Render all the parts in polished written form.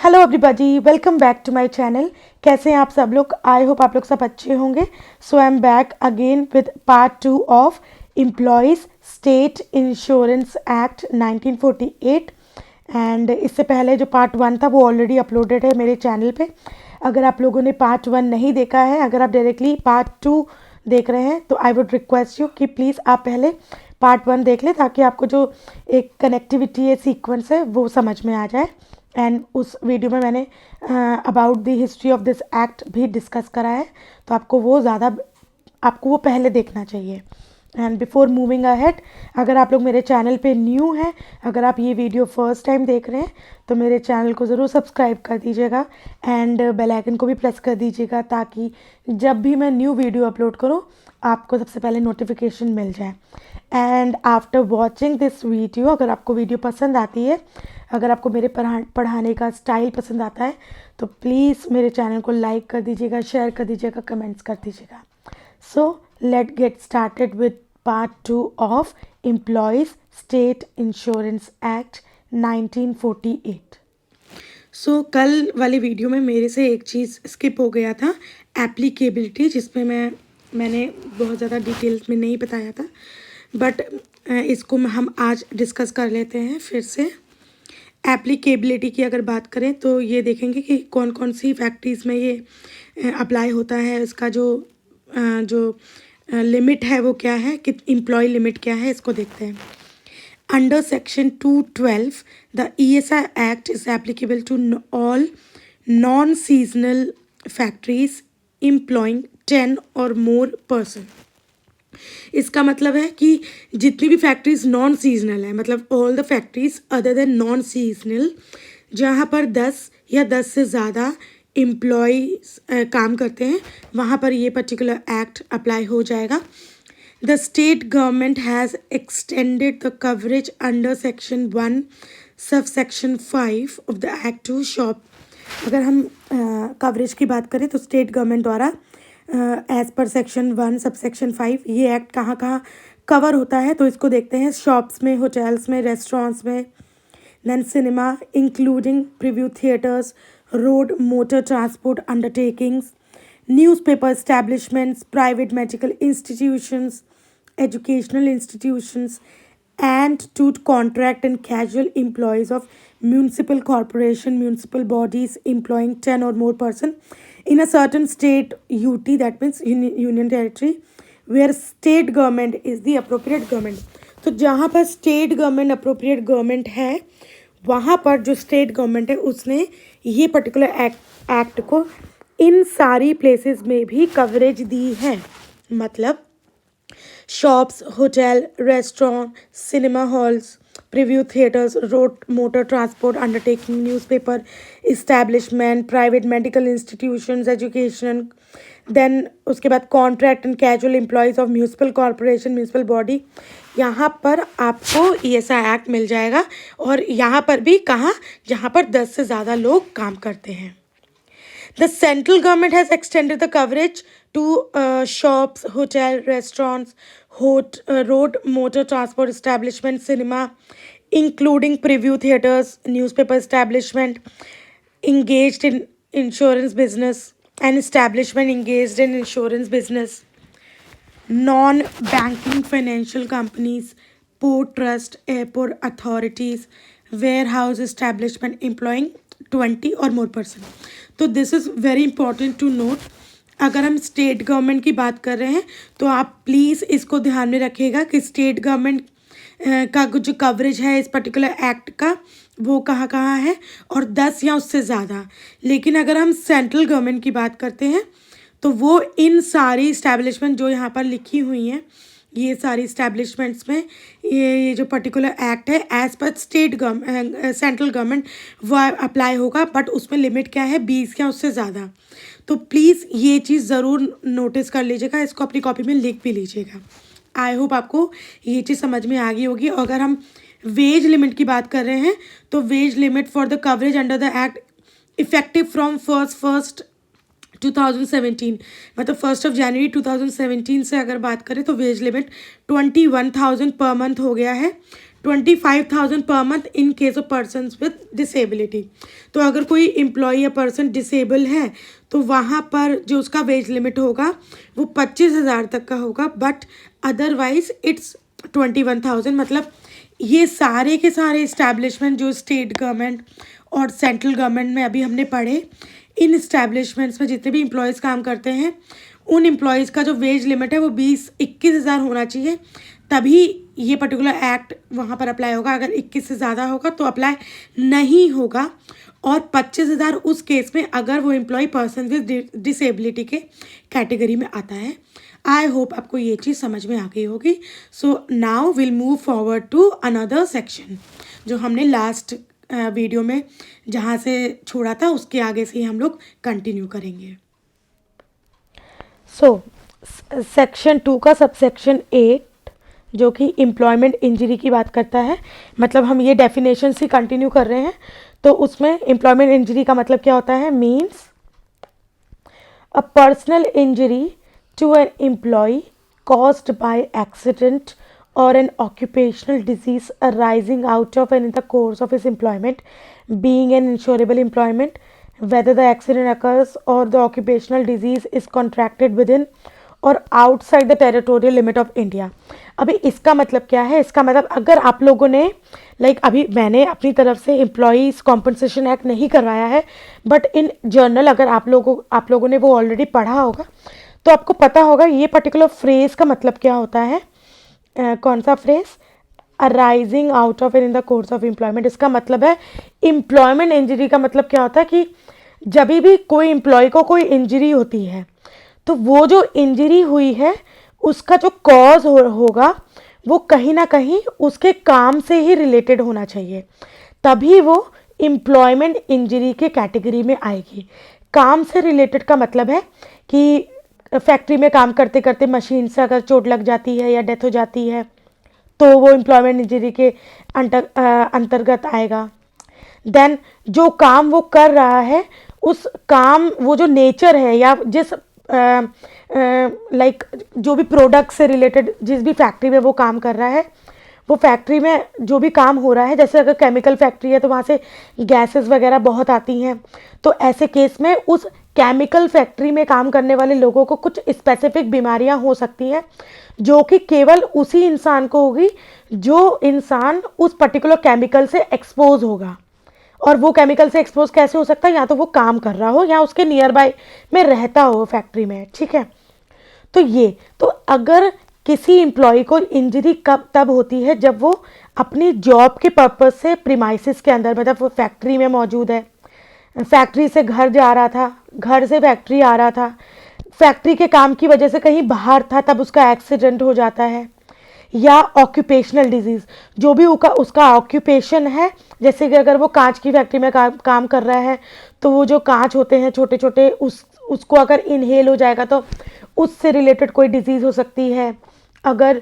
Hello everybody, welcome back to my channel. कैसे हैं आप सब लोग? आई होप आप लोग सब अच्छे होंगे। So I am back again with part 2 of employees state insurance act 1948। एंड इससे पहले जो पार्ट 1 था वो ऑलरेडी अपलोडेड है मेरे चैनल पे। अगर आप लोगों ने पार्ट 1 नहीं देखा है, अगर आप डायरेक्टली पार्ट 2 देख रहे हैं तो आई वुड रिक्वेस्ट यू कि प्लीज़ आप पहले पार्ट 1 देख लें, ताकि आपको जो एक कनेक्टिविटी है, सीक्वेंस है, वो समझ में आ जाए। एंड उस वीडियो में मैंने about the history of this act भी डिस्कस करा है, तो आपको वो पहले देखना चाहिए। एंड बिफोर मूविंग अहेड, अगर आप लोग मेरे चैनल पे न्यू हैं, अगर आप ये वीडियो फर्स्ट टाइम देख रहे हैं, तो मेरे चैनल को ज़रूर सब्सक्राइब कर दीजिएगा एंड बेल आइकन को भी प्रेस कर दीजिएगा, ताकि जब भी मैं न्यू वीडियो अपलोड करूँ आपको सबसे पहले नोटिफिकेशन मिल जाए। And after watching this video, अगर आपको वीडियो पसंद आती है, अगर आपको मेरे पढ़ाने का स्टाइल पसंद आता है, तो प्लीज़ मेरे चैनल को लाइक कर दीजिएगा, शेयर कर दीजिएगा, कमेंट्स कर दीजिएगा। So let get started with part 2 of employees state insurance act 1948। सो कल वाली वीडियो में मेरे से एक चीज़ स्किप हो गया था, एप्लीकेबिलिटी, जिसमें मैंने बहुत ज़्यादा डिटेल्स में नहीं बताया था, बट इसको हम आज डिस्कस कर लेते हैं फिर से। एप्लीकेबिलिटी की अगर बात करें तो ये देखेंगे कि कौन कौन सी फैक्ट्रीज़ में ये अप्लाई होता है, इसका जो लिमिट है वो क्या है, कि एम्प्लॉय लिमिट क्या है, इसको देखते हैं। Under section 212 the ESI act is applicable to all non seasonal factories employing 10 or more person. इसका मतलब है कि जितनी भी फैक्ट्रीज नॉन सीजनल है, मतलब all the factories other than non seasonal, जहाँ पर 10 या 10 से ज़्यादा एम्प्लॉयज़ काम करते हैं, वहाँ पर ये पर्टिकुलर एक्ट अप्लाई हो जाएगा। The state government has extended the coverage under section 1 sub section 5 of the act to shop. अगर हम कवरेज की बात करें तो स्टेट गवर्नमेंट द्वारा as per section 1 sub section 5 ये एक्ट कहाँ कहाँ कवर होता है, तो इसको देखते हैं। शॉप्स में, होटल्स में, रेस्टोरेंट्स में, then cinema including preview theatres, road motor transport undertakings, newspaper establishments, private medical institutions, educational institutions, and to contract and casual employees of municipal corporation, municipal bodies employing 10 or more person in a certain state UT, that means union territory, where state government is the appropriate government। तो जहाँ पर state government appropriate government है, वहाँ पर जो state government है उसने ये पर्टिकुलर एक्ट को इन सारी प्लेसेस में भी कवरेज दी है। मतलब shops, hotel, restaurant, cinema halls, preview theatres, road motor transport undertaking, newspaper establishment, private medical institutions, education, then उसके बाद contract and casual employees of municipal corporation, municipal body, यहाँ पर आपको ESI एक्ट मिल जाएगा। और यहाँ पर भी कहाँ, जहाँ पर 10 से ज़्यादा लोग काम करते हैं। The central government has extended the coverage to shops, hotel, restaurants, road motor transport establishment, cinema, including preview theaters, newspaper establishment, engaged in insurance business, and establishment engaged in insurance business, non-banking financial companies, port trust, airport authorities, warehouse establishment employing 20 or more person. तो this is very important to note. अगर हम state government की बात कर रहे हैं तो आप प्लीज़ इसको ध्यान में रखिएगा कि स्टेट गवर्नमेंट का जो कवरेज है इस पर्टिकुलर एक्ट का, वो कहाँ कहाँ है, और 10 या उससे ज़्यादा। लेकिन अगर हम सेंट्रल गवर्नमेंट की बात करते हैं तो वो इन सारी इस्टेब्लिशमेंट जो यहाँ पर लिखी हुई हैं, ये सारी इस्टेब्लिशमेंट्स में ये जो पर्टिकुलर एक्ट है as per state government, central government, वो अप्लाई होगा। बट उसमें लिमिट क्या है, 20 या उससे ज़्यादा। तो प्लीज़ ये चीज़ ज़रूर नोटिस कर लीजिएगा, इसको अपनी कॉपी में लिख भी लीजिएगा। आई होप आपको ये चीज़ समझ में आ गई होगी। अगर हम वेज लिमिट की बात कर रहे हैं तो wage limit for the coverage under the act effective from 1 2017, मतलब 1 जनवरी 2017 से अगर बात करें तो वेज लिमिट 21,000 पर मंथ हो गया है। 25,000 per month in case of person with disability. तो अगर कोई एम्प्लॉय या पर्सन डिसेबल है तो वहाँ पर जो उसका वेज लिमिट होगा वो 25,000 तक का होगा, बट अदरवाइज इट्स 21,000। मतलब ये सारे के सारे इस्टेब्लिशमेंट जो स्टेट गवर्नमेंट और सेंट्रल गवर्नमेंट में अभी हमने पढ़े, इन इस्टेब्लिशमेंट्स में जितने भी एम्प्लॉयज़ काम करते हैं उन एम्प्लॉयज़ का जो वेज लिमिट है वो 21,000 होना चाहिए, तभी ये पर्टिकुलर एक्ट वहाँ पर अप्लाई होगा। अगर 21 से ज़्यादा होगा तो अप्लाई नहीं होगा, और 25,000 उस केस में अगर वो एम्प्लॉय पर्सन विद डिसेबिलिटी के कैटेगरी में आता है। आई होप आपको ये चीज़ समझ में आ गई होगी। So now will move forward to another section, जो हमने लास्ट वीडियो में जहाँ से छोड़ा था उसके आगे से ही हम लोग कंटिन्यू करेंगे। सो सेक्शन 2 का सबसेक्शन 8 जो कि एम्प्लॉयमेंट इंजरी की बात करता है, मतलब हम ये डेफिनेशन ही कंटिन्यू कर रहे हैं। तो उसमें एम्प्लॉयमेंट इंजरी का मतलब क्या होता है? Means a personal injury to an employee caused by accident or an occupational disease arising out of and in the course of his employment, being an insurable employment, whether the accident occurs or the occupational disease is contracted within और outside the territorial limit of India. अभी इसका मतलब क्या है? इसका मतलब अगर आप लोगों ने अभी मैंने अपनी तरफ से एम्प्लॉयज़ कॉम्पनसेशन एक्ट नहीं करवाया है, बट इन जर्नल अगर आप लोगों ने वो ऑलरेडी पढ़ा होगा तो आपको पता होगा ये पर्टिकुलर फ्रेज का मतलब क्या होता है। कौन सा phrase? Arising out of and in the course of employment. इसका मतलब है एम्प्लॉयमेंट इंजरी का मतलब क्या होता है कि जब भी कोई एम्प्लॉय को कोई इंजरी होती है तो वो जो इंजरी हुई है उसका जो कॉज होगा वो कहीं ना कहीं उसके काम से ही रिलेटेड होना चाहिए, तभी वो एम्प्लॉयमेंट इंजरी के कैटेगरी में आएगी। काम से रिलेटेड का मतलब है कि फैक्ट्री में काम करते करते मशीन से अगर चोट लग जाती है या डेथ हो जाती है तो वो एम्प्लॉयमेंट इंजरी के अंतर्गत आएगा। देन जो काम वो कर रहा है उस काम वो जो नेचर है या जिस जो भी प्रोडक्ट से रिलेटेड जिस भी फैक्ट्री में वो काम कर रहा है, वो फैक्ट्री में जो भी काम हो रहा है, जैसे अगर केमिकल फैक्ट्री है तो वहाँ से गैसेस वगैरह बहुत आती हैं, तो ऐसे केस में उस केमिकल फैक्ट्री में काम करने वाले लोगों को कुछ स्पेसिफिक बीमारियां हो सकती हैं जो कि केवल उसी इंसान को होगी जो इंसान उस पर्टिकुलर केमिकल से एक्सपोज होगा। और वो केमिकल से एक्सपोज कैसे हो सकता है? या तो वो काम कर रहा हो या उसके नियर बाय में रहता हो फैक्ट्री में, ठीक है। तो अगर किसी एम्प्लॉय को इंजरी कब तब होती है जब वो अपनी जॉब के पर्पस से प्रीमाइसिस के अंदर, मतलब वो फैक्ट्री में मौजूद है, फैक्ट्री से घर जा रहा था, घर से फैक्ट्री आ रहा था, फैक्ट्री के काम की वजह से कहीं बाहर था तब उसका एक्सीडेंट हो जाता है, या ऑक्यूपेशनल डिजीज़ जो भी उसका ऑक्यूपेशन है, जैसे कि अगर वो कांच की फैक्ट्री में काम कर रहा है तो वो जो कांच होते हैं छोटे छोटे उसको अगर इनहेल हो जाएगा तो उससे रिलेटेड कोई डिजीज़ हो सकती है। अगर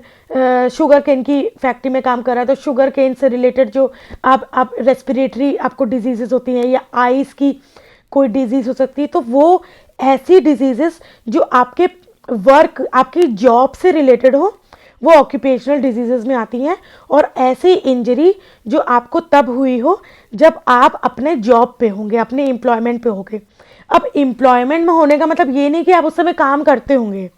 शुगर केन की फैक्ट्री में काम कर रहा है तो शुगर केन से रिलेटेड जो आप रेस्पिरेटरी आपको डिजीज़ होती हैं या आइज़ की कोई डिजीज़ हो सकती है, तो वो ऐसी डिजीज़ जो आपके वर्क आपकी जॉब से रिलेटेड हो वो ऑक्यूपेशनल डिजीज़ में आती हैं। और ऐसी इंजरी जो आपको तब हुई हो जब आप अपने जॉब पे होंगे, अपने एम्प्लॉयमेंट पे होंगे। अब एम्प्लॉयमेंट में होने का मतलब ये नहीं कि आप उस समय काम करते होंगे,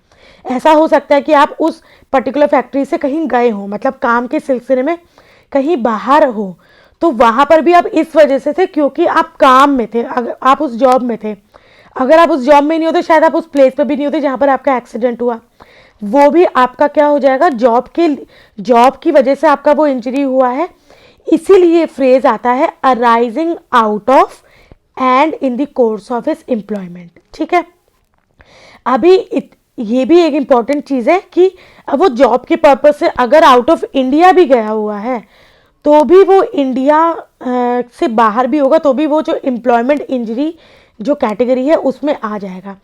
ऐसा हो सकता है कि आप उस पर्टिकुलर फैक्ट्री से कहीं गए हो, मतलब काम के सिलसिले में कहीं बाहर हो, तो वहाँ पर भी आप इस वजह से थे क्योंकि आप काम में थे, अगर आप उस जॉब में थे। अगर आप उस जॉब में नहीं होते शायद आप उस प्लेस पे भी नहीं होते जहाँ पर आपका एक्सीडेंट हुआ, वो भी आपका क्या हो जाएगा, जॉब की वजह से आपका वो इंजरी हुआ है। इसीलिए फ्रेज आता है arising out of and in the course of his employment, ठीक है। अभी ये भी एक इम्पॉर्टेंट चीज़ है कि अब वो जॉब के पर्पज से अगर आउट ऑफ इंडिया भी गया हुआ है तो भी वो इंडिया से बाहर भी होगा तो भी वो जो एम्प्लॉयमेंट इंजरी जो कैटेगरी है उसमें आ जाएगा,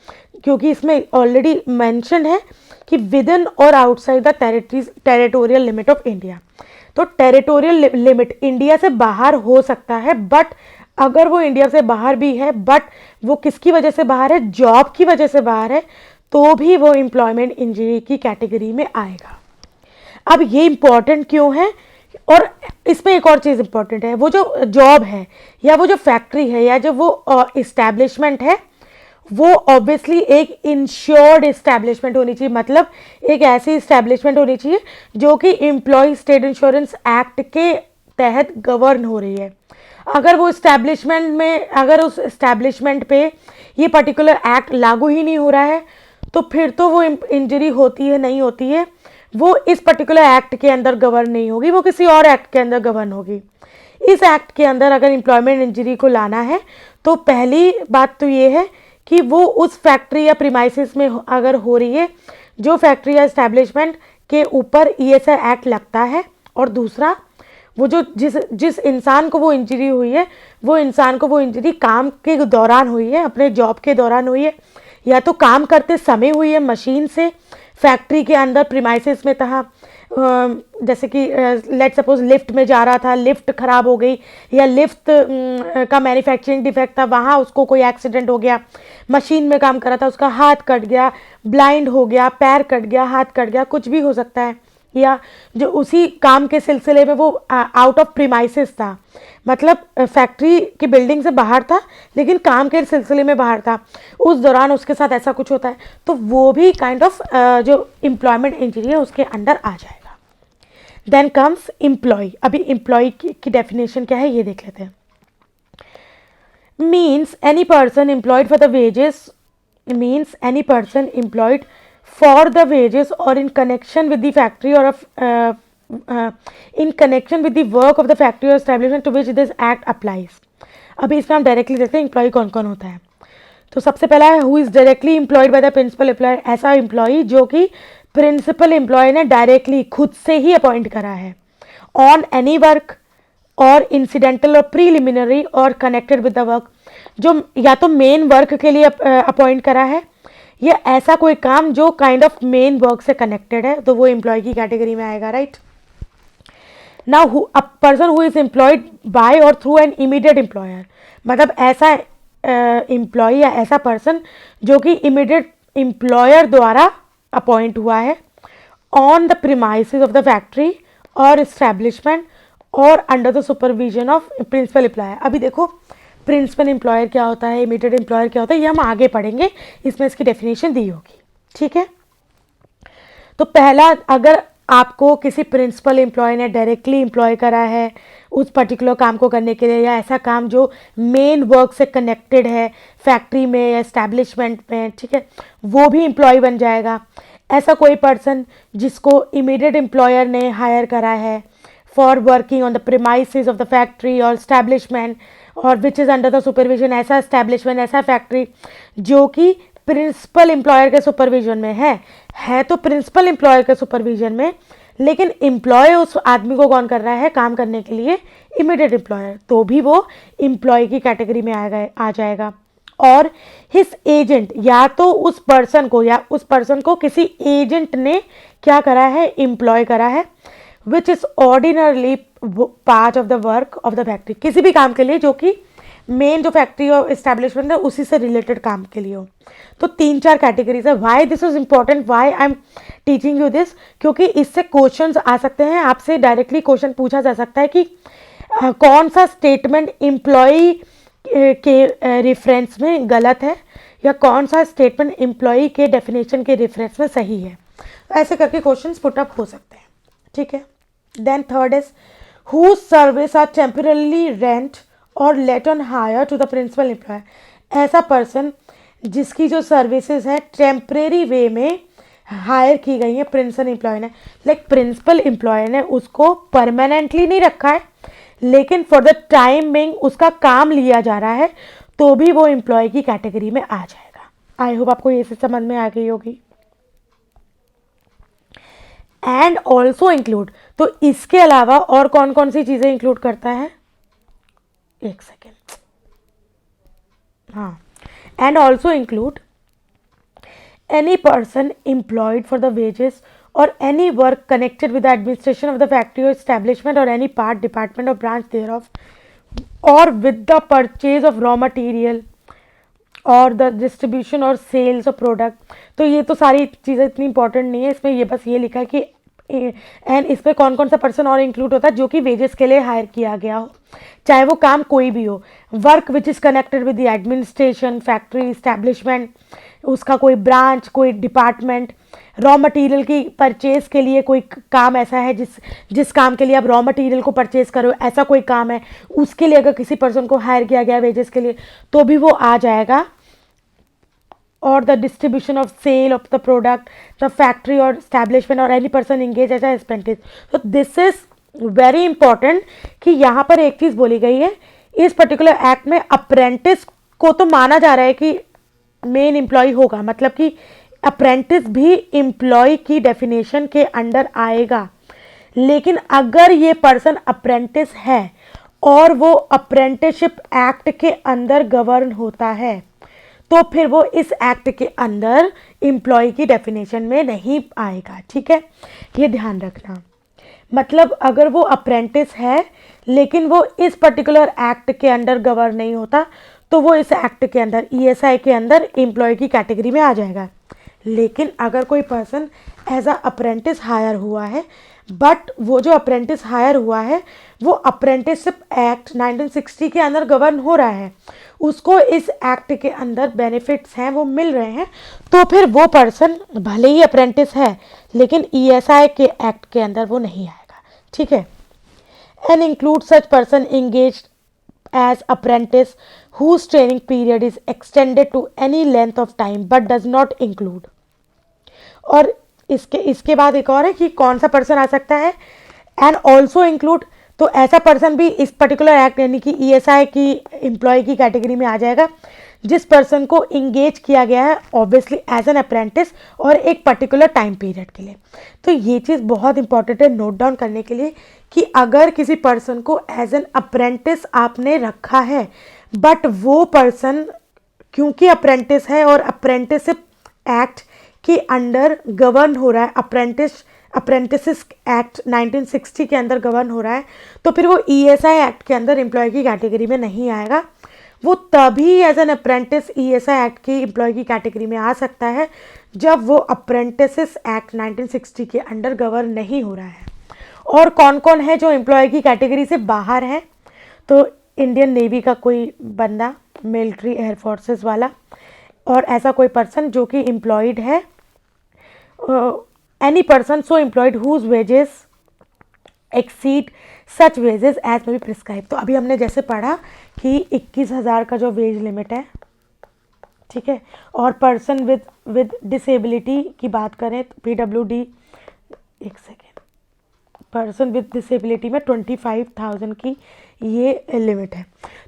क्योंकि इसमें ऑलरेडी मेंशन है कि विद इन और outside the territorial limit of India. तो टेरिटोरियल लिमिट इंडिया से बाहर हो सकता है, बट अगर वो इंडिया से बाहर भी है बट वो किसकी वजह से बाहर है, जॉब की वजह से बाहर है, तो भी वो एम्प्लॉयमेंट इंजरी की कैटेगरी में आएगा। अब ये इम्पॉर्टेंट क्यों है? और इसमें एक और चीज़ इंपॉर्टेंट है, वो जो जॉब है या वो जो फैक्ट्री है या जो वो इस्टेब्लिशमेंट है, वो ऑब्वियसली एक इंश्योर्ड इस्टेब्लिशमेंट होनी चाहिए, मतलब एक ऐसी इस्टेब्लिशमेंट होनी चाहिए जो कि एम्प्लॉय स्टेट इंश्योरेंस एक्ट के तहत गवर्न हो रही है। अगर वो इस्टेब्लिशमेंट में, अगर उस इस्टेब्लिशमेंट पे ये पर्टिकुलर एक्ट लागू ही नहीं हो रहा है, तो फिर तो वो इंजरी होती है नहीं होती है, वो इस पर्टिकुलर एक्ट के अंदर गवर्न नहीं होगी, वो किसी और एक्ट के अंदर गवर्न होगी। इस एक्ट के अंदर अगर एम्प्लॉयमेंट इंजरी को लाना है तो पहली बात तो ये है कि वो उस फैक्ट्री या प्रीमाइसिस में अगर हो रही है जो फैक्ट्री या इस्टेब्लिशमेंट के ऊपर ईएसआई एक्ट लगता है, और दूसरा वो जो जिस इंसान को वो इंजरी हुई है, वो इंसान को वो इंजरी काम के दौरान हुई है, अपने जॉब के दौरान हुई है, या तो काम करते समय हुई है मशीन से, फैक्ट्री के अंदर प्रीमाइसिस में था, जैसे कि लेट सपोज लिफ्ट में जा रहा था, लिफ्ट खराब हो गई, या लिफ्ट का मैन्युफैक्चरिंग डिफेक्ट था, वहाँ उसको कोई एक्सीडेंट हो गया, मशीन में काम कर रहा था, उसका हाथ कट गया, ब्लाइंड हो गया, पैर कट गया, हाथ कट गया, कुछ भी हो सकता है, या जो उसी काम के सिलसिले में वो आउट ऑफ प्रीमाइसिस था, मतलब फैक्ट्री की बिल्डिंग से बाहर था लेकिन काम के सिलसिले में बाहर था, उस दौरान उसके साथ ऐसा कुछ होता है, तो वो भी काइंड ऑफ जो एम्प्लॉयमेंट इंजरी है उसके अंदर आ जाएगा। Then comes employee. अभी एम्प्लॉय की डेफिनेशन क्या है ये देख लेते हैं। Means any person employed for the wages, means any person employed for the wages or in connection with the factory or in connection with the work of the factory or establishment to which this act applies। अभी इसमें हम directly देखते हैं employ कौन कौन होता है। तो सबसे पहला है who is directly employed by the principal employer, ऐसा एम्प्लॉय जो कि प्रिंसिपल एम्प्लॉय ने डायरेक्टली खुद से ही अपॉइंट करा है, ऑन एनी वर्क और इंसिडेंटल और प्रीलिमिनरी और कनेक्टेड विद द वर्क, जो या तो मेन वर्क के लिए अपॉइंट करा है या ऐसा कोई काम जो काइंड ऑफ मेन वर्क से कनेक्टेड है, तो वो एम्प्लॉय की कैटेगरी में आएगा, right. Now a person who is employed by और थ्रू एन इमीडिएट एम्प्लॉयर, मतलब ऐसा एम्प्लॉय या ऐसा पर्सन जो कि इमीडिएट एम्प्लॉयर द्वारा अपॉइंट हुआ है, on the premises of the factory or establishment or under the supervision of principal employer. अभी देखो प्रिंसिपल एम्प्लॉयर क्या होता है, इमीडिएट एम्प्लॉयर क्या होता है, ये हम आगे पढ़ेंगे, इसमें इसकी डेफिनेशन दी होगी, ठीक है। तो पहला, अगर आपको किसी प्रिंसिपल एम्प्लॉय ने डायरेक्टली एम्प्लॉय करा है उस पर्टिकुलर काम को करने के लिए, या ऐसा काम जो मेन वर्क से कनेक्टेड है फैक्ट्री में या एस्टैब्लिशमेंट में, ठीक है, वो भी एम्प्लॉय बन जाएगा। ऐसा कोई पर्सन जिसको इमीडिएट एम्प्लॉयर ने हायर करा है for working on the premises of the factory और एस्टैब्लिशमेंट और which is under the supervision, ऐसा एस्टैब्लिशमेंट, ऐसा फैक्ट्री जो कि प्रिंसिपल एम्प्लॉयर के सुपरविजन में है तो प्रिंसिपल एम्प्लॉयर के सुपरविजन में, लेकिन एम्प्लॉय उस आदमी को कौन कर रहा है काम करने के लिए, इमीडिएट एम्प्लॉयर, तो भी वो एम्प्लॉय की कैटेगरी में आ जाएगा। और हिज एजेंट, या तो उस पर्सन को या उस पर्सन को किसी एजेंट ने क्या करा है, एम्प्लॉय करा है, which is ordinarily part of the work of the factory, किसी भी काम के लिए जो कि मेन जो फैक्ट्री और इस्टेब्लिशमेंट है उसी से रिलेटेड काम के लिए हो। तो 3-4 कैटेगरीज है। Why this is important, why I am teaching you this, क्योंकि इससे क्वेश्चंस आ सकते हैं, आपसे डायरेक्टली क्वेश्चन पूछा जा सकता है कि कौन सा स्टेटमेंट एम्प्लॉय के रेफरेंस में गलत है या कौन सा स्टेटमेंट एम्प्लॉय के डेफिनेशन के रेफरेंस में सही है। तो ऐसे करके क्वेश्चंस पुट अप हो सकते हैं, ठीक है। Then third is whose service are temporarily rent or let on hire to the principal employer, ऐसा पर्सन जिसकी जो सर्विसेज है टेम्परेरी वे में हायर की गई है प्रिंसिपल एम्प्लॉय ने, लाइक प्रिंसिपल एम्प्लॉयर ने उसको परमानेंटली नहीं रखा है लेकिन फॉर द टाइम बिंग उसका काम लिया जा रहा है, तो भी वो एम्प्लॉय की कैटेगरी में आ जाएगा। आई होप आपको ये समझ में आ गई होगी। एंड ऑल्सो इंक्लूड, तो इसके अलावा और कौन कौन सी चीज़ें इंक्लूड करता है, एक सेकेंड, हाँ, and also include any person employed for the wages और any work connected with the administration of the factory और एस्टैब्लिशमेंट और एनी पार्ट डिपार्टमेंट और ब्रांच देयर ऑफ और with the purchase of raw material और the distribution और sales of product. तो ये तो सारी चीज़ें इतनी इंपॉर्टेंट नहीं है, इसमें ये बस ये लिखा है कि एंड इस पे कौन कौन सा पर्सन और इंक्लूड होता है जो कि वेजेस के लिए हायर किया गया हो, चाहे वो काम कोई भी हो। Work which is connected with the administration, factory, establishment, उसका कोई ब्रांच, कोई डिपार्टमेंट। रॉ मटेरियल की परचेज के लिए कोई काम ऐसा है जिस काम के लिए आप रॉ मटेरियल को परचेज करो, ऐसा कोई काम है, उसके लिए अगर किसी पर्सन को हायर किया गया वेजेस के लिए तो भी वो आ जाएगा। और the distribution of sale of the product, the factory और एस्टैब्लिशमेंट और any person engage as a apprentice. तो दिस इज वेरी इंपॉर्टेंट कि यहाँ पर एक चीज़ बोली गई है, इस पर्टिकुलर एक्ट में अप्रेंटिस को तो माना जा रहा है कि मेन एम्प्लॉय होगा, मतलब कि अप्रेंटिस भी एम्प्लॉय की डेफिनेशन के अंडर आएगा। लेकिन अगर ये पर्सन अप्रेंटिस है और वो अप्रेंटिसशिप एक्ट के अंदर गवर्न होता है तो फिर वो इस एक्ट के अंदर एम्प्लॉय की डेफिनेशन में नहीं आएगा। ठीक है, ये ध्यान रखना। मतलब अगर वो अप्रेंटिस है लेकिन वो इस पर्टिकुलर एक्ट के अंडर गवर्न नहीं होता तो वो इस एक्ट के अंदर ईएसआई के अंदर एम्प्लॉय की कैटेगरी में आ जाएगा। लेकिन अगर कोई person as a apprentice hire हुआ है, बट वो जो अप्रेंटिस हायर हुआ है वो अप्रेंटिसशिप एक्ट 1960 के अंदर गवर्न हो रहा है, उसको इस एक्ट के अंदर बेनिफिट्स हैं वो मिल रहे हैं, तो फिर वो पर्सन भले ही अप्रेंटिस है लेकिन ईएसआई के एक्ट के अंदर वो नहीं आएगा। ठीक है, and include such person engaged as apprentice whose training period is extended to any length of time but does not include। और इसके बाद एक और है कि कौन सा पर्सन आ सकता है, एंड ऑल्सो इंक्लूड। तो ऐसा पर्सन भी इस पर्टिकुलर एक्ट यानी कि ईएसआई की एम्प्लॉय की कैटेगरी में आ जाएगा जिस पर्सन को इंगेज किया गया है ऑब्वियसली एज एन अप्रेंटिस और एक पर्टिकुलर टाइम पीरियड के लिए। तो ये चीज़ बहुत इंपॉर्टेंट है नोट डाउन करने के लिए कि अगर किसी पर्सन को एज एन अप्रेंटिस आपने रखा है बट वो पर्सन क्योंकि अप्रेंटिस है और अप्रेंटिसशिप एक्ट के अंडर गवर्न हो रहा है, अप्रेंटिस एक्ट 1960 के अंदर गवर्न हो रहा है, तो फिर वो ईएसआई एक्ट के अंदर एम्प्लॉय की कैटेगरी में नहीं आएगा। वो तभी as an apprentice ESI act की एम्प्लॉय की कैटेगरी में आ सकता है जब वो अप्रेंटिस एक्ट 1960 के अंडर गवर्न नहीं हो रहा है। और कौन कौन है जो एम्प्लॉय की कैटेगरी से बाहर है, तो इंडियन नेवी का कोई बंदा, मिलिट्री एयर फोर्सेस वाला, और ऐसा कोई पर्सन जो कि एम्प्लॉयड है, any person so employed whose wages exceed such wages as may be prescribe. तो अभी हमने जैसे पढ़ा कि 21,000 का जो वेज लिमिट है, ठीक है, और पर्सन विद डिसेबिलिटी की बात करें तो PWD, एक सेकेंड, पर्सन विद डिसेबिलिटी में 25,000 की ये लिमिट है।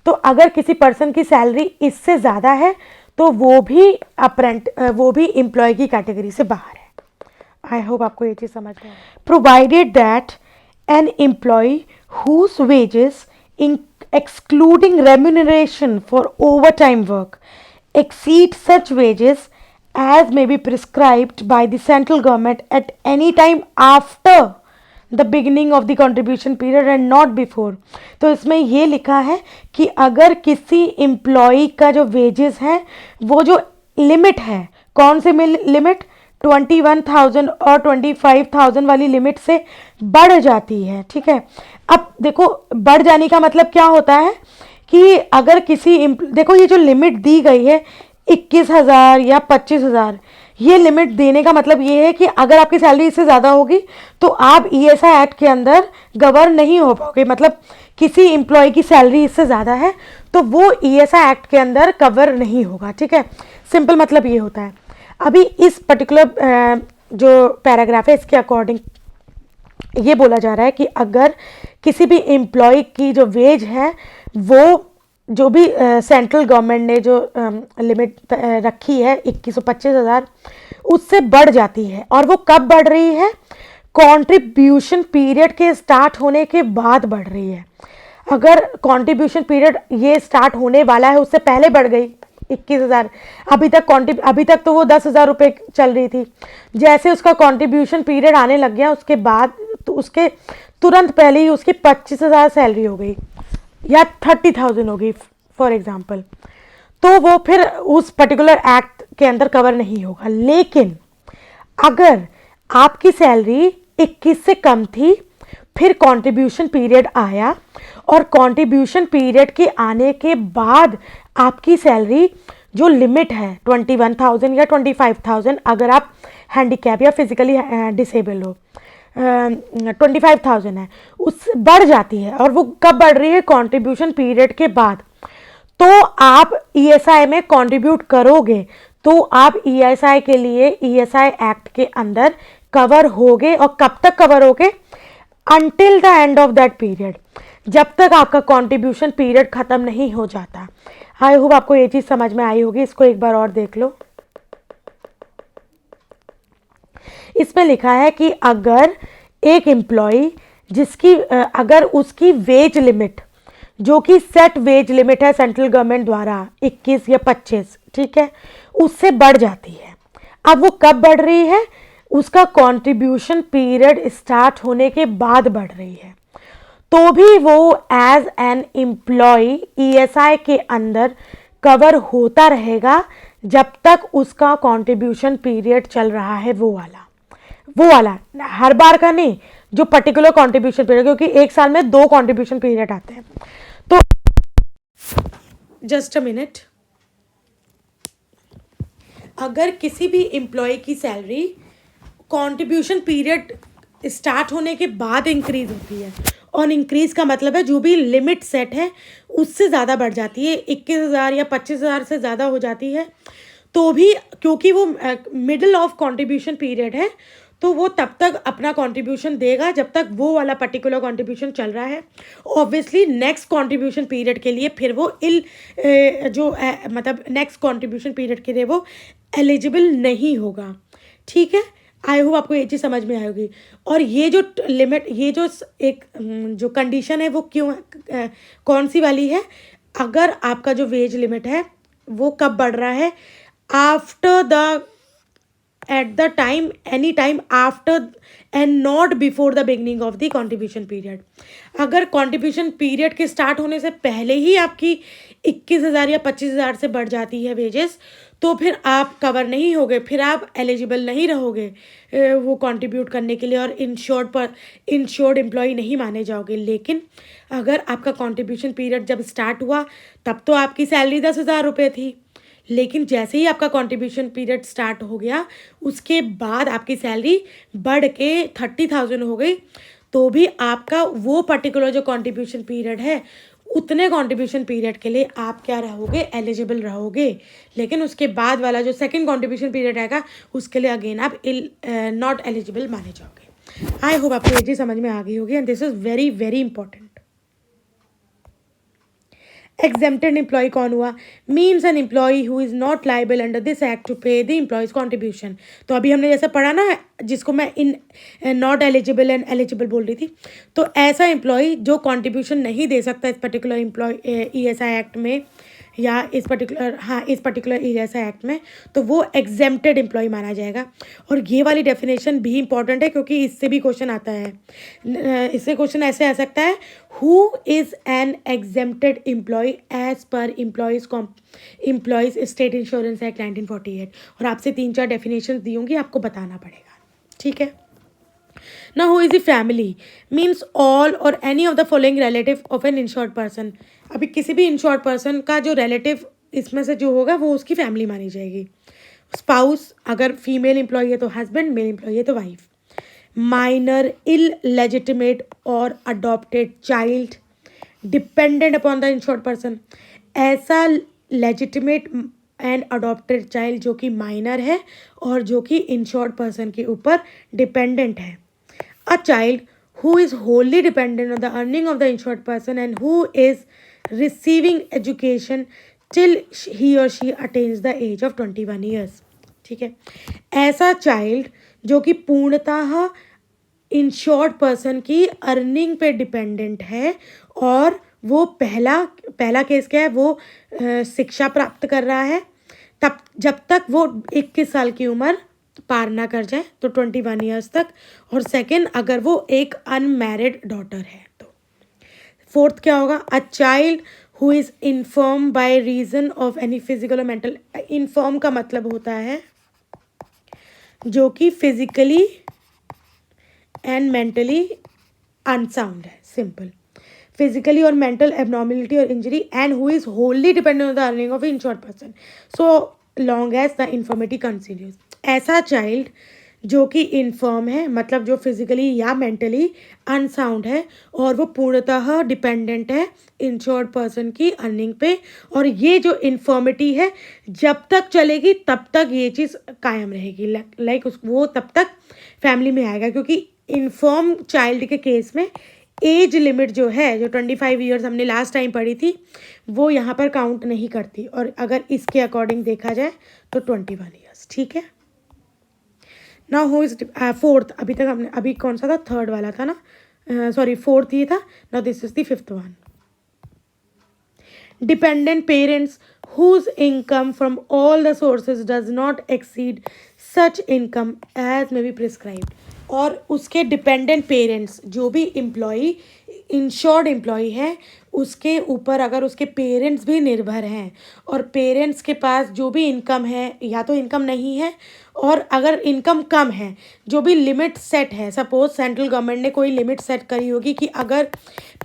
तो अगर किसी पर्सन की सैलरी इससे ज़्यादा है तो वो भी एम्प्लॉय की कैटेगरी से बाहर है। आई होप आपको ये चीज़ समझ में आए। Provided that an employee whose wages excluding remuneration for overtime work exceed such wages as may be prescribed by the central government at any time after the beginning of the contribution period and not before। तो इसमें ये लिखा है कि अगर किसी employ का जो वेजेस है वो जो लिमिट है, कौन से लिमिट, 21,000 और 25,000 वाली लिमिट से बढ़ जाती है। ठीक है, अब देखो बढ़ जाने का मतलब क्या होता है कि अगर देखो ये जो लिमिट दी गई है 21,000 या 25,000, ये लिमिट देने का मतलब ये है कि अगर आपकी सैलरी इससे ज़्यादा होगी तो आप ईएसआई एक्ट के अंदर गवर्न नहीं हो पाओगे। मतलब किसी एम्प्लॉय की सैलरी इससे ज़्यादा है तो वो ईएसआई एक्ट के अंदर कवर नहीं होगा। ठीक है, सिंपल मतलब ये होता है। अभी इस पर्टिकुलर जो पैराग्राफ है इसके अकॉर्डिंग ये बोला जा रहा है कि अगर किसी भी एम्प्लॉय की जो वेज है वो जो भी सेंट्रल गवर्नमेंट ने जो लिमिट रखी है 21,000 उससे बढ़ जाती है, और वो कब बढ़ रही है, कंट्रीब्यूशन पीरियड के स्टार्ट होने के बाद बढ़ रही है। अगर कंट्रीब्यूशन पीरियड ये स्टार्ट होने वाला है उससे पहले बढ़ गई 21,000, अभी तक तो वो 10,000 रुपये चल रही थी, जैसे उसका कंट्रीब्यूशन पीरियड आने लग गया उसके बाद तो उसके तुरंत पहले ही उसकी 25,000 सैलरी हो गई या 30,000 हो गई फॉर एग्जांपल, तो वो फिर उस पर्टिकुलर एक्ट के अंदर कवर नहीं होगा। लेकिन अगर आपकी सैलरी 21 से कम थी, फिर कंट्रीब्यूशन पीरियड आया और कंट्रीब्यूशन पीरियड के आने के बाद आपकी सैलरी जो लिमिट है 21,000 या 25,000, अगर आप हैंडीकैप या फिजिकली डिसेबल हो, 25,000 है, उससे बढ़ जाती है। और वो कब बढ़ रही है? कंट्रीब्यूशन पीरियड के बाद। तो आप ईएसआई में कंट्रीब्यूट करोगे तो आप ईएसआई के लिए ईएसआई एक्ट के अंदर कवर होगे। और कब तक कवर होगे? Until the end of that period, जब तक आपका कंट्रीब्यूशन पीरियड खत्म नहीं हो जाता। आई होप आपको ये चीज समझ में आई होगी। इसको एक बार और देख लो। इसमें लिखा है कि अगर एक एम्प्लॉय जिसकी अगर उसकी वेज लिमिट, जो कि सेट वेज लिमिट है सेंट्रल गवर्नमेंट द्वारा 21 या 25, ठीक है, उससे बढ़ जाती है। अब वो कब बढ़ रही है? उसका कंट्रीब्यूशन पीरियड स्टार्ट होने के बाद बढ़ रही है। तो भी वो एज एन एम्प्लॉय ईएसआई के अंदर कवर होता रहेगा जब तक उसका कंट्रीब्यूशन पीरियड चल रहा है। वो वाला हर बार का नहीं, जो पर्टिकुलर कंट्रीब्यूशन पीरियड, क्योंकि एक साल में 2 कंट्रीब्यूशन पीरियड आते हैं। तो जस्ट अ मिनट, अगर किसी भी एम्प्लॉय की सैलरी कंट्रीब्यूशन पीरियड स्टार्ट होने के बाद इंक्रीज होती है, और इंक्रीज का मतलब है जो भी लिमिट सेट है उससे ज़्यादा बढ़ जाती है, 21,000 या 25,000 से ज़्यादा हो जाती है, तो भी क्योंकि वो मिडिल ऑफ कंट्रीब्यूशन पीरियड है, तो वो तब तक अपना कंट्रीब्यूशन देगा जब तक वो वाला पर्टिकुलर कंट्रीब्यूशन चल रहा है। ऑब्वियसली नेक्स्ट कंट्रीब्यूशन पीरियड के लिए फिर वो मतलब नेक्स्ट कंट्रीब्यूशन पीरियड के लिए वो एलिजिबल नहीं होगा। ठीक है, आई होप आपको ये चीज़ समझ में आई होगी। और ये जो लिमिट, ये जो एक जो कंडीशन है वो क्यों कौन सी वाली है? अगर आपका जो वेज लिमिट है वो कब बढ़ रहा है? After the at the time, any time after and not before the beginning of the contribution period। अगर contribution period के start होने से पहले ही आपकी 21,000 या 25,000 से बढ़ जाती है वेजेस, तो फिर आप कवर नहीं होगे, फिर आप एलिजिबल नहीं रहोगे वो कंट्रीब्यूट करने के लिए, और इंश्योर्ड एम्प्लॉय नहीं माने जाओगे। लेकिन अगर आपका कंट्रीब्यूशन पीरियड जब स्टार्ट हुआ तब तो आपकी सैलरी 10,000 रुपये थी, लेकिन जैसे ही आपका कंट्रीब्यूशन पीरियड स्टार्ट हो गया उसके बाद आपकी सैलरी बढ़ के 30,000 हो गई, तो भी आपका वो पर्टिकुलर जो कंट्रीब्यूशन पीरियड है उतने कंट्रीब्यूशन पीरियड के लिए आप क्या रहोगे? एलिजिबल रहोगे। लेकिन उसके बाद वाला जो सेकंड कंट्रीब्यूशन पीरियड आएगा उसके लिए अगेन आप नॉट एलिजिबल माने जाओगे। आई होप आपको ये चीज़ समझ में आ गई होगी, and this is very very important. Exempted employee कौन हुआ? Means an employee who is not liable under this act to pay the employees contribution. तो अभी हमने जैसा पढ़ा ना, जिसको मैं इन नॉट एलिजिबल एंड एलिजिबल बोल रही थी, तो ऐसा एम्प्लॉय जो कॉन्ट्रीब्यूशन नहीं दे सकता इस पर्टिकुलर एम्प्लॉय ईएसआई एक्ट में, या इस पर्टिकुलर ईएसआई एक्ट में, तो वो एग्जेम्प्टेड एम्प्लॉय माना जाएगा। और ये वाली डेफिनेशन भी इंपॉर्टेंट है क्योंकि इससे भी क्वेश्चन आता है। इससे क्वेश्चन ऐसे आ सकता है, who is an exempted employee as per employees state insurance act 1948। और आपसे 3-4 डेफिनेशन दी होंगी, आपको बताना पड़ेगा। ठीक है ना। Who is the family? Means all और any of the following relative of an insured person. अभी किसी भी इंश्योर्ड पर्सन का जो रिलेटिव इसमें से जो होगा वो उसकी फैमिली मानी जाएगी। स्पाउस, अगर फीमेल एम्प्लॉय है तो हस्बैंड, मेल एम्प्लॉय है तो वाइफ। माइनर, इलेजिटिमेट और adopted child dependent upon the insured person. ऐसा लेजिटिमेट एंड अडॉप्टेड चाइल्ड जो कि माइनर है और जो कि इंश्योर्ड पर्सन के ऊपर डिपेंडेंट है। A child who is wholly dependent on the earning of the insured person and who is receiving education till he or she attains the age of 21 years। ठीक है, ऐसा चाइल्ड जो कि पूर्णतः insured person की earning पे dependent है, और वो पहला केस क्या है? वो शिक्षा प्राप्त कर रहा है तब जब तक वो 21 साल की उम्र पार ना कर जाए, तो 21 ईयर्स तक। और सेकंड, अगर वो एक अनमैरिड डॉटर है तो। फोर्थ क्या होगा? A child who is infirm by reason of any physical और मेंटल। इन्फर्म का मतलब होता है जो कि फिजिकली एंड मेंटली अनसाउंड है, सिंपल। फिजिकली और मेंटल एबनॉर्मेलिटी और injury and who is wholly dependent on the earning of insured person so long as the infirmity continues. ऐसा चाइल्ड जो कि इन्फर्म है, मतलब जो फिजिकली या मेंटली अनसाउंड है और वो पूर्णतः डिपेंडेंट है इंश्योर्ड पर्सन की अर्निंग पे, और ये जो इन्फर्मिटी है जब तक चलेगी तब तक ये चीज़ कायम रहेगी, लाइक वो तब तक फैमिली में आएगा, क्योंकि इन्फर्म चाइल्ड के केस में एज लिमिट जो है, जो 25 ईयर्स हमने लास्ट टाइम पढ़ी थी, वो यहाँ पर काउंट नहीं करती, और अगर इसके अकॉर्डिंग देखा जाए तो 21 ईयर्स, ठीक है। नाउ हु इज फोर्थ, अभी तक हमने, अभी कौन सा था, थर्ड वाला था ना, सॉरी फोर्थ ये था, now this is the fifth one. Dependent parents whose income from all the sources does not exceed such income as may be prescribed। और उसके डिपेंडेंट पेरेंट्स, जो भी एम्प्लॉई इंश्योर्ड एम्प्लॉई है, उसके ऊपर अगर उसके पेरेंट्स भी निर्भर हैं और पेरेंट्स के पास जो भी इनकम है या तो इनकम नहीं है, और अगर इनकम कम है, जो भी लिमिट सेट है, सपोज सेंट्रल गवर्नमेंट ने कोई लिमिट सेट करी होगी कि अगर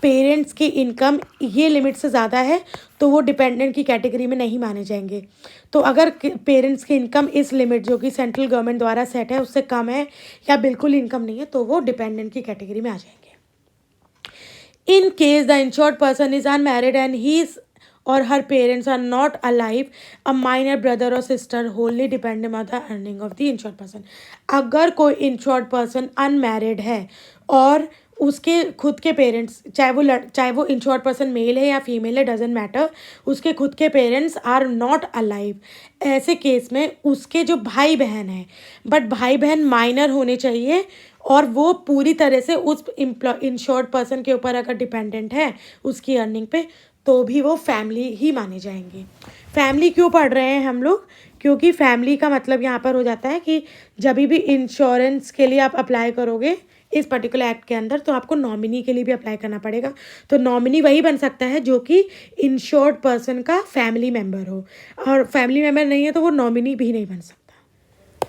पेरेंट्स की इनकम ये लिमिट से ज़्यादा है तो वो डिपेंडेंट की कैटेगरी में नहीं माने जाएंगे। तो अगर पेरेंट्स की इनकम इस लिमिट जो कि सेंट्रल गवर्नमेंट द्वारा सेट है उससे कम है या बिल्कुल इनकम नहीं है तो वो डिपेंडेंट की कैटेगरी में आ जाएंगे। In case the insured person is unmarried and he or her parents are not alive, a minor brother or sister wholly dependent on the earning of the insured person। अगर कोई insured person unmarried है और उसके खुद के parents, चाहे वो insured person mail है या फीमेल है, डजेंट मैटर, उसके खुद के पेरेंट्स आर नॉट अलाइव, ऐसे केस में उसके जो भाई बहन हैं, बट भाई बहन माइनर होने चाहिए और वो पूरी तरह से उस इंश्योर्ड पर्सन के ऊपर अगर डिपेंडेंट है उसकी अर्निंग पे, तो भी वो फैमिली ही माने जाएंगे। फैमिली क्यों पढ़ रहे हैं हम लोग, क्योंकि फैमिली का मतलब यहाँ पर हो जाता है कि जब भी इंश्योरेंस के लिए आप अप्लाई करोगे इस पर्टिकुलर एक्ट के अंदर, तो आपको नॉमिनी के लिए भी अप्लाई करना पड़ेगा। तो नॉमिनी वही बन सकता है जो कि इंश्योर्ड पर्सन का फैमिली मेम्बर हो, और फैमिली मेम्बर नहीं है तो वो नॉमिनी भी नहीं बन सकता।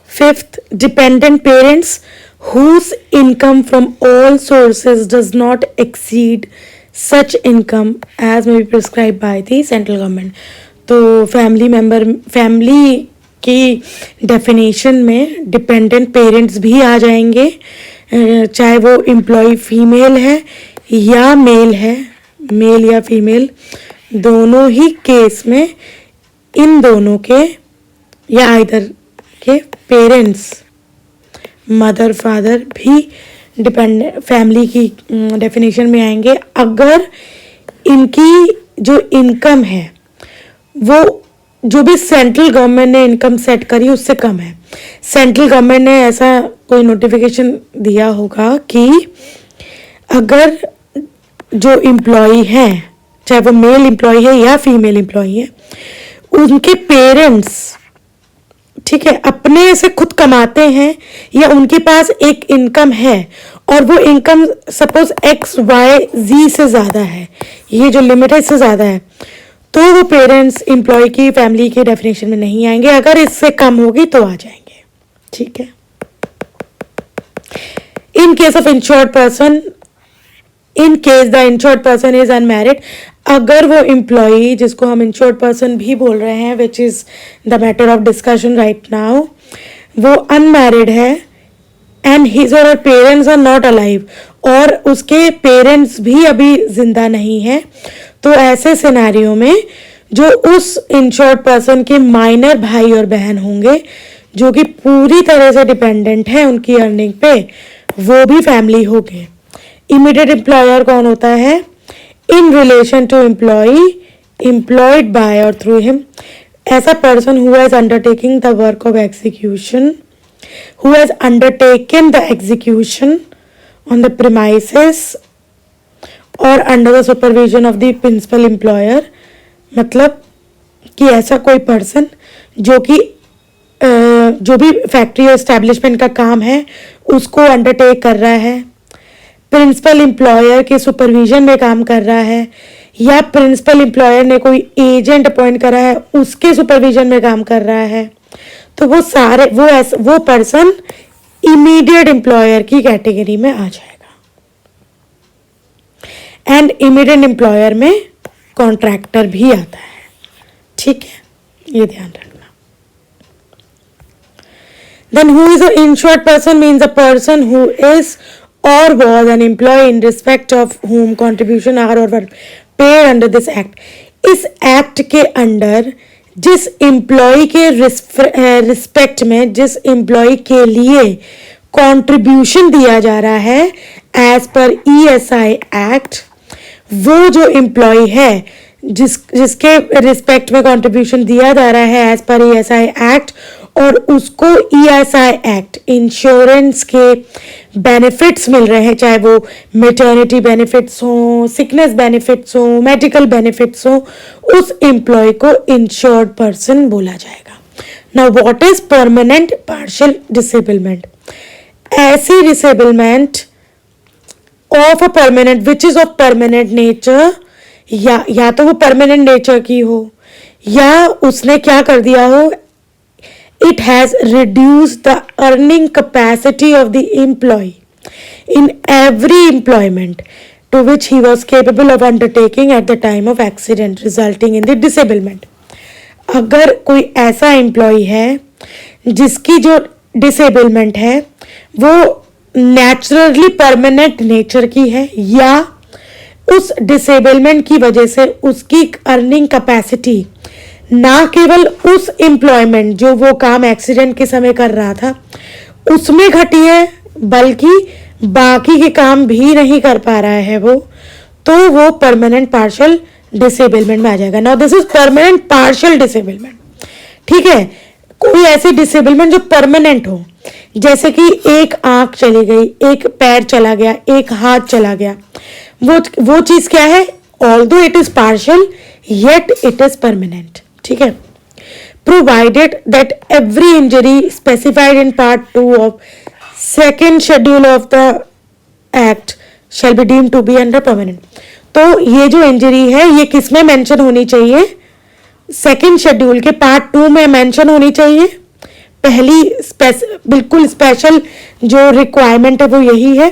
Fifth, dependent parents whose income from all sources does not exceed such income as may be prescribed by the central government। तो फैमिली की डेफिनेशन में डिपेंडेंट पेरेंट्स भी आ जाएंगे, चाहे वो एम्प्लॉय फीमेल है या मेल है, मेल या फीमेल, दोनों ही केस में इन दोनों के या आइदर के पेरेंट्स, मदर फादर भी डिपेंडेंट फैमिली की डेफिनेशन में आएंगे अगर इनकी जो इनकम है वो जो भी सेंट्रल गवर्नमेंट ने इनकम सेट करी उससे कम है। सेंट्रल गवर्नमेंट ने ऐसा कोई नोटिफिकेशन दिया होगा कि अगर जो एम्प्लॉई है, चाहे वो मेल एम्प्लॉई है या फीमेल एम्प्लॉई है, उनके पेरेंट्स, ठीक है, अपने से खुद कमाते हैं या उनके पास एक इनकम है और वो इनकम सपोज XYZ से ज़्यादा है, ये जो लिमिट है इससे ज़्यादा है, तो वो पेरेंट्स एम्प्लॉय की फैमिली के डेफिनेशन में नहीं आएंगे। अगर इससे कम होगी तो आ जाएंगे, ठीक है। In case of insured person, in case the insured person is unmarried, अगर वो एम्प्लॉई जिसको हम इंश्योर्ड पर्सन भी बोल रहे हैं, which is the matter of discussion right now, वो अनमैरिड है एंड हिज और पेरेंट्स आर नॉट अलाइव, और उसके पेरेंट्स भी अभी जिंदा नहीं है, तो ऐसे सिनेरियो में जो उस इंश्योर्ड पर्सन के माइनर भाई और बहन होंगे जो कि पूरी तरह से डिपेंडेंट है उनकी अर्निंग पे, वो भी फैमिली हो गए। इमीडिएट एम्प्लॉयर कौन होता है? In relation to employee employed by और थ्रू हिम, ऐसा person who has undertaking the work of execution, who has undertaken the execution on the premises और under the supervision of the principal employer, मतलब कि ऐसा कोई person जो कि जो भी फैक्ट्री और एस्टैब्लिशमेंट का काम है उसको अंडरटेक कर रहा है, प्रिंसिपल एम्प्लॉयर के सुपरविजन में काम कर रहा है, या प्रिंसिपल एम्प्लॉयर ने कोई एजेंट अपॉइंट करा है उसके सुपरविजन में काम कर रहा है, तो वो सारे वो पर्सन इमीडिएट एम्प्लॉयर की कैटेगरी में आ जाएगा। एंड इमीडिएट एम्प्लॉयर में कॉन्ट्रैक्टर भी आता है, ठीक है, ये ध्यान रखना। Then who is an insured person means a person who is or was an employee in respect of whom contribution are or were paid under this act. इस एक्ट के अंडर जिस एम्प्लॉय के रिस्पेक्ट में, जिस employ के लिए contribution दिया जा रहा है एज पर ESI एक्ट, वो जो एम्प्लॉय है जिसके रिस्पेक्ट में कंट्रीब्यूशन दिया जा रहा है एज पर ESI एक्ट, और उसको ESI एक्ट इंश्योरेंस के बेनिफिट्स मिल रहे हैं, चाहे वो मेटर्निटी बेनिफिट्स हो, सिकनेस बेनिफिट्स हो, मेडिकल बेनिफिट्स हो, उस एम्प्लॉय को इंश्योर्ड पर्सन बोला जाएगा। Now what is permanent partial disablement? ऐसी disablement of a permanent which is of permanent nature, या तो वो परमानेंट नेचर की हो या उसने क्या कर दिया हो, it has reduced the earning capacity of the employee in every employment to which he was capable of undertaking at the time of accident resulting in the disablement. अगर कोई ऐसा एम्प्लॉय है जिसकी जो डिसेबलमेंट है वो नेचुरली परमानेंट नेचर की है, या उस डिसेबलमेंट की वजह से उसकी अर्निंग कैपेसिटी ना केवल उस एम्प्लॉयमेंट जो वो काम एक्सीडेंट के समय कर रहा था उसमें घटी है, बल्कि बाकी के काम भी नहीं कर पा रहा है वो, तो वो परमानेंट पार्शियल डिसेबलमेंट में आ जाएगा। Now this is permanent partial disablement, ठीक है। कोई ऐसी डिसेबलमेंट जो परमानेंट हो, जैसे कि एक आंख चली गई, एक पैर चला गया, एक हाथ चला गया, वो चीज क्या है? Although it is partial yet it is permanent, ठीक है। Provided that every injury specified in part 2 of second schedule of the act shall be deemed to be under permanent. तो ये जो इंजरी है ये किस में मेंशन होनी चाहिए? सेकेंड शेड्यूल के पार्ट 2 में मेंशन होनी चाहिए। पहली बिल्कुल स्पेशल जो रिक्वायरमेंट है वो यही है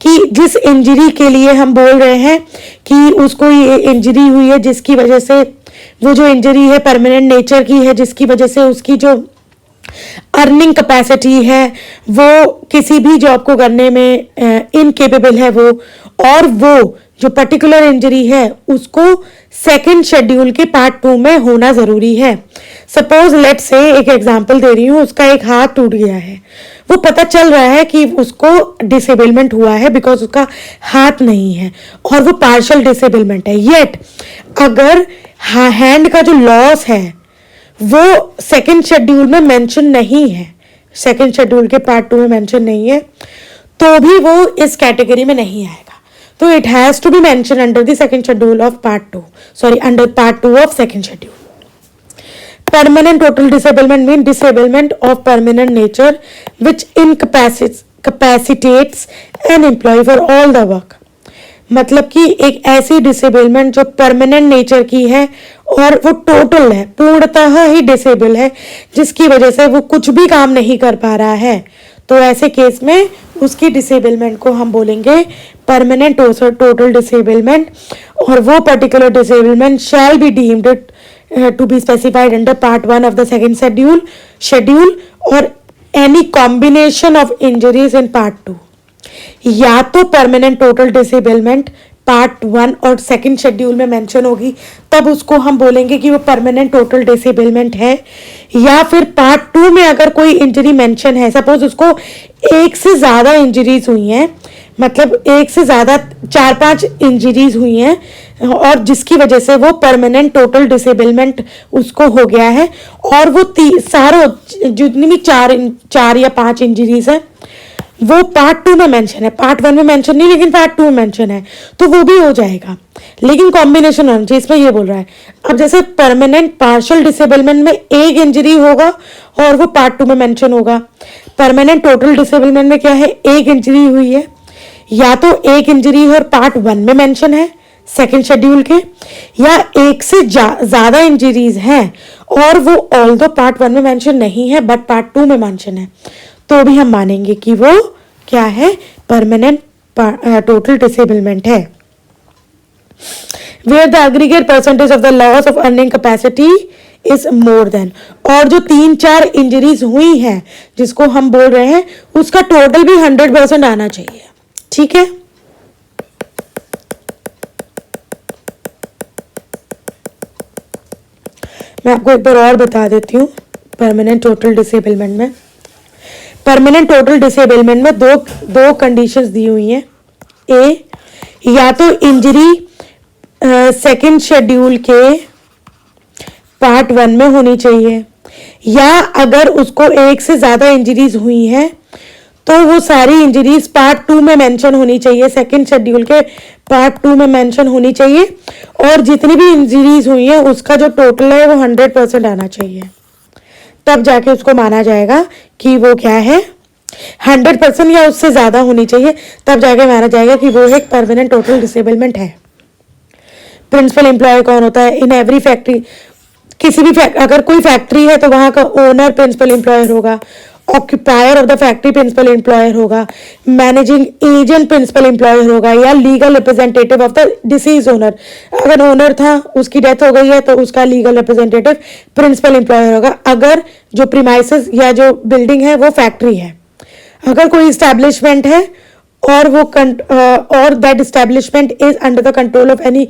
कि जिस इंजरी के लिए हम बोल रहे हैं कि उसको ये इंजरी हुई है जिसकी वजह से, वो जो इंजरी है परमानेंट नेचर की है, जिसकी वजह से उसकी जो अर्निंग कैपेसिटी है वो किसी भी जॉब को करने में इनकेपेबल है वो, और वो जो पर्टिकुलर इंजरी है उसको सेकंड शेड्यूल के पार्ट 2 में होना जरूरी है। सपोज लेट से, एक एग्जांपल दे रही हूँ, उसका एक हाथ टूट गया है, वो पता चल रहा है कि उसको डिसेबलमेंट हुआ है बिकॉज उसका हाथ नहीं है और वो पार्शियल डिसेबलमेंट है। येट अगर हैंड का जो लॉस है वो सेकंड शेड्यूल में मेंशन नहीं है, सेकंड शेड्यूल के पार्ट 2 में मेंशन नहीं है, तो भी वो इस कैटेगरी में नहीं आएगा। तो it has to be mention under the second schedule of part 2, sorry under part 2 of second schedule. Permanent total disablement means disablement of permanent nature which incapacitates an employee for all the work. मतलब कि एक ऐसी disablement जो permanent nature की है और वो total है, पूर्णतः ही डिसेबल है, जिसकी वजह से वो कुछ भी काम नहीं कर पा रहा है, तो ऐसे केस में उसकी डिसेबलमेंट को हम बोलेंगे परमानेंट टोटल डिसेबलमेंट, और वो particular disablement shell be deemed to be specified under part 1 of the second schedule or any combination of injuries in part 2. या तो परमानेंट टोटल डिसेबलमेंट पार्ट 1 और सेकंड शेड्यूल में mention होगी, तब उसको हम बोलेंगे कि वो परमानेंट टोटल डिसेबलमेंट है, या फिर पार्ट 2 में अगर कोई इंजरी मेंशन है, सपोज उसको एक से ज़्यादा इंजरीज हुई हैं, मतलब एक से ज़्यादा 4-5 इंजरीज हुई हैं और जिसकी वजह से वो परमानेंट टोटल डिसेबलमेंट उसको हो गया है, और वो सारों जितनी भी 4 या 5 इंजरीज हैं वो पार्ट 2 में मेंशन है, पार्ट 1 में मेंशन नहीं, लेकिन पार्ट 2 में मेंशन है, तो वो भी हो जाएगा, लेकिन कॉम्बिनेशन होना चाहिए। इसमें ये बोल रहा है, अब जैसे परमानेंट पार्शियल डिसेबलमेंट में एक इंजरी होगा और वो पार्ट 2 में मेंशन होगा, परमानेंट टोटल डिसेबलमेंट में क्या है, एक इंजरी हुई है, या तो एक इंजरी और पार्ट 1 में मेंशन है सेकेंड शेड्यूल के, या एक से ज्यादा इंजरीज हैं और वो ऑल्दो पार्ट 1 में मेंशन नहीं है बट पार्ट 2 में मेंशन है, तो भी हम मानेंगे कि वो क्या है, परमानेंट टोटल डिसेबलमेंट है। Where the aggregate percentage of the loss of earning capacity is more than, और जो 3-4 इंजरीज हुई हैं जिसको हम बोल रहे हैं उसका टोटल भी 100% आना चाहिए। ठीक है, मैं आपको एक बार और बता देती हूँ। परमानेंट टोटल डिसेबलमेंट में, परमानेंट टोटल डिसेबलमेंट में दो कंडीशंस दी हुई हैं। ए, या तो इंजरी सेकंड शेड्यूल के पार्ट 1 में होनी चाहिए, या अगर उसको एक से ज़्यादा इंजरीज हुई हैं तो वो सारी इंजरीज पार्ट 2 में मेंशन होनी चाहिए, सेकंड शेड्यूल के पार्ट 2 में मेंशन होनी चाहिए, और जितनी भी इंजरीज हुई हैं उसका जो टोटल है वो 100% आना चाहिए। तब जाके उसको माना जाएगा कि वो क्या है, 100% या उससे ज़्यादा होनी चाहिए, तब जाके माना जाएगा कि वो एक परमानेंट टोटल डिसेबलमेंट है। प्रिंसिपल एम्प्लॉय कौन होता है? इन एवरी फैक्ट्री, किसी भी अगर कोई फैक्ट्री है तो वहाँ का ओनर प्रिंसिपल एम्प्लॉयर होगा, occupier of the factory principal employer होगा, मैनेजिंग एजेंट प्रिंसिपल एम्प्लॉयर होगा, या legal representative of the deceased owner. अगर ओनर था, उसकी डेथ हो गई है तो उसका लीगल रिप्रेजेंटेटिव प्रिंसिपल एम्प्लॉयर होगा, अगर जो प्रीमाइसेस या जो बिल्डिंग है वो फैक्ट्री है। अगर कोई इस्टेब्लिशमेंट है और वो और that establishment is under the control of any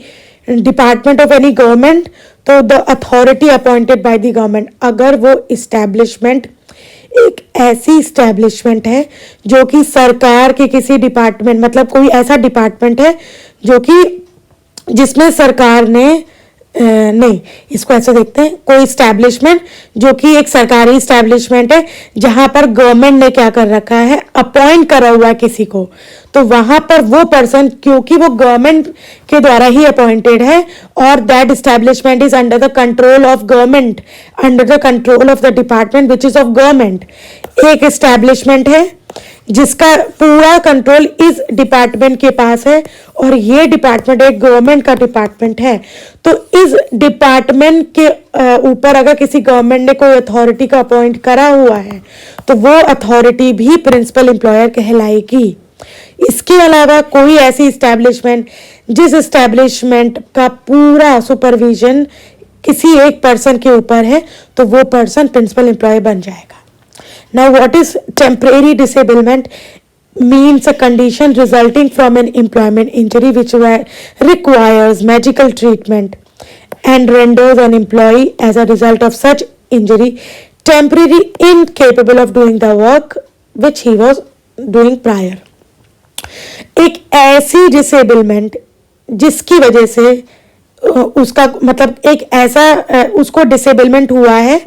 department of any government, तो the authority appointed by the government. अगर वो इस्टेब्लिशमेंट एक ऐसी इस्टेब्लिशमेंट है जो कि सरकार के किसी डिपार्टमेंट, मतलब कोई ऐसा डिपार्टमेंट है जो कि जिसमें सरकार ने नहीं, इसको ऐसे देखते हैं, कोई इस्टेब्लिशमेंट जो कि एक सरकारी इस्टेब्लिशमेंट है जहां पर गवर्नमेंट ने क्या कर रखा है, अपॉइंट करा हुआ है किसी को, तो वहां पर वो पर्सन, क्योंकि वो गवर्नमेंट के द्वारा ही अपॉइंटेड है और that establishment is under the control of government, under the control of the department which is of government. एक इस्टेब्लिशमेंट है जिसका पूरा कंट्रोल इस डिपार्टमेंट के पास है और ये डिपार्टमेंट एक गवर्नमेंट का डिपार्टमेंट है, तो इस डिपार्टमेंट के ऊपर अगर किसी गवर्नमेंट ने कोई अथॉरिटी का अपॉइंट करा हुआ है तो वो अथॉरिटी भी प्रिंसिपल एम्प्लॉयर कहलाएगी। इसके अलावा कोई ऐसी इस्टेब्लिशमेंट जिस इस्टेब्लिशमेंट का पूरा सुपरविजन किसी एक पर्सन के ऊपर है तो वो पर्सन प्रिंसिपल एम्प्लॉयर बन जाएगा। Now, what is temporary disablement? Means a condition resulting from an employment injury which requires medical treatment and renders an employee as a result of such injury temporarily incapable of doing the work which he was doing prior. एक ऐसी disablement जिसकी वजह से उसका मतलब एक ऐसा उसको डिसेबलमेंट हुआ है,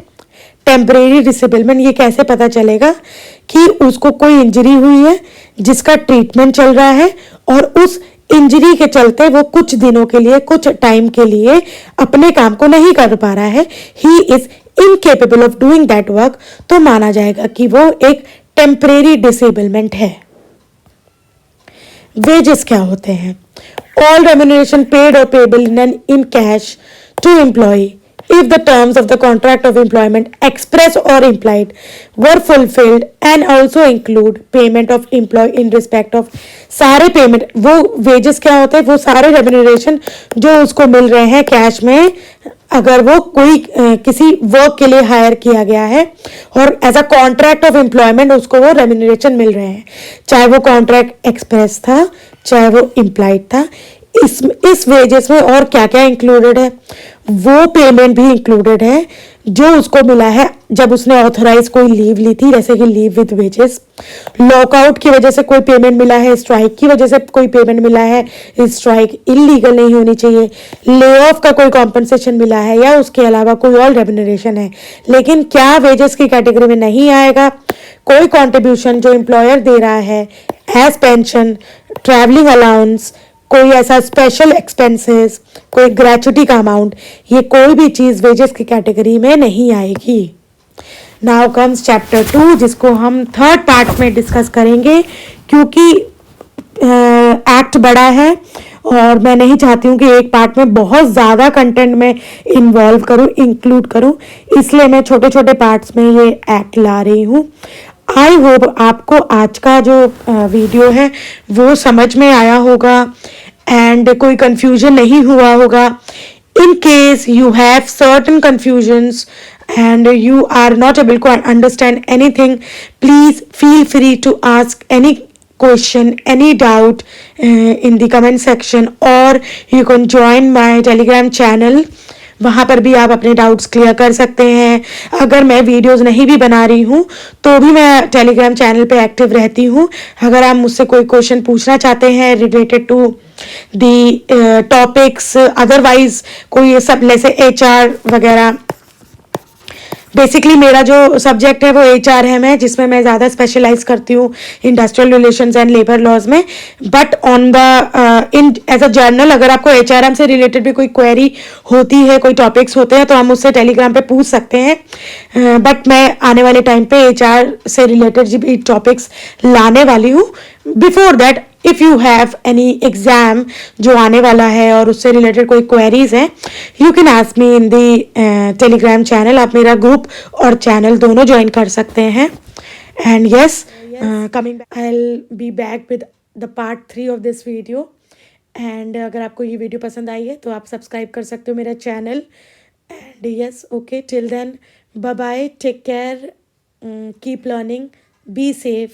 टेम्परेरी डिसेबलमेंट। ये कैसे पता चलेगा कि उसको कोई इंजरी हुई है जिसका ट्रीटमेंट चल रहा है और उस इंजरी के चलते वो कुछ दिनों के लिए, कुछ टाइम के लिए अपने काम को नहीं कर पा रहा है, he is incapable of doing that work, तो माना जाएगा कि वो एक टेम्परेरी डिसेबलमेंट है। वेजेस क्या होते हैं? All remuneration paid or payable in cash to employee if the terms of the contract of employment express or implied were fulfilled and also include payment of employee in respect of सारे payment, वो wages क्या होते हैं? वो सारे remuneration जो उसको मिल रहे हैं कैश में, अगर वो कोई किसी वर्क के लिए हायर किया गया है और as a contract of employment उसको वो रेम्यूनरेशन मिल रहे हैं, चाहे वो कॉन्ट्रैक्ट एक्सप्रेस था चाहे वो इम्प्लाइड था। इस वेजेस में और क्या क्या इंक्लूडेड है? वो पेमेंट भी इंक्लूडेड है जो उसको मिला है जब उसने ऑथराइज कोई लीव ली थी, जैसे कि लीव विद वेजेस, लॉकआउट की वजह से कोई पेमेंट मिला है, स्ट्राइक की वजह से कोई पेमेंट मिला है, स्ट्राइक इलीगल नहीं होनी चाहिए, ले ऑफ का कोई कॉम्पनसेशन मिला है, या उसके अलावा कोई और रेम्यूनरेशन है। लेकिन क्या वेजेस की कैटेगरी में नहीं आएगा? कोई कॉन्ट्रीब्यूशन जो एम्प्लॉयर दे रहा है एज पेंशन, ट्रैवलिंग अलाउंस, कोई ऐसा स्पेशल एक्सपेंसेस, कोई ग्रेचुटी का अमाउंट, ये कोई भी चीज़ वेजेस की कैटेगरी में नहीं आएगी। नाउ कम्स चैप्टर 2 जिसको हम थर्ड पार्ट में डिस्कस करेंगे, क्योंकि एक्ट बड़ा है और मैं नहीं चाहती हूँ कि एक पार्ट में बहुत ज़्यादा कंटेंट में इन्वॉल्व करूँ, इंक्लूड करूँ, इसलिए मैं छोटे छोटे पार्ट्स में ये एक्ट ला रही हूँ। आई होप आपको आज का जो वीडियो है वो समझ में आया होगा एंड कोई कंफ्यूजन नहीं हुआ होगा. In case you have certain confusions and you are not able to understand anything, please feel free to ask any question, any doubt in the comment section, or you can join my Telegram channel. वहाँ पर भी आप अपने doubts clear कर सकते हैं. अगर मैं वीडियोस नहीं भी बना रही हूँ तो भी मैं टेलीग्राम चैनल पे एक्टिव रहती हूँ. अगर आप मुझसे कोई क्वेश्चन पूछना चाहते हैं related to the topics, otherwise कोई ये सब जैसे HR वगैरह, बेसिकली मेरा जो सब्जेक्ट है वो HR है, मैं जिसमें मैं ज़्यादा स्पेशलाइज करती हूँ industrial relations and labour laws में. But on the in as a general अगर आपको HRM से रिलेटेड भी कोई क्वेरी होती है, कोई टॉपिक्स होते हैं, तो हम मुझसे टेलीग्राम पे पूछ सकते हैं. बट मैं आने वाले टाइम पे HR से रिलेटेड भी टॉपिक्स लाने वाली हूँ. Before that if you have any exam जो आने वाला है और उससे रिलेटेड कोई क्वेरीज हैं, you can ask me in the Telegram channel. आप मेरा ग्रुप और चैनल दोनों ज्वाइन कर सकते हैं. And yes, coming I will be back with the part 3 of this video. And अगर आपको ये वीडियो पसंद आई है तो आप सब्सक्राइब कर सकते हो मेरा channel. And yes, okay, till then, bye bye, take care, keep learning, be safe.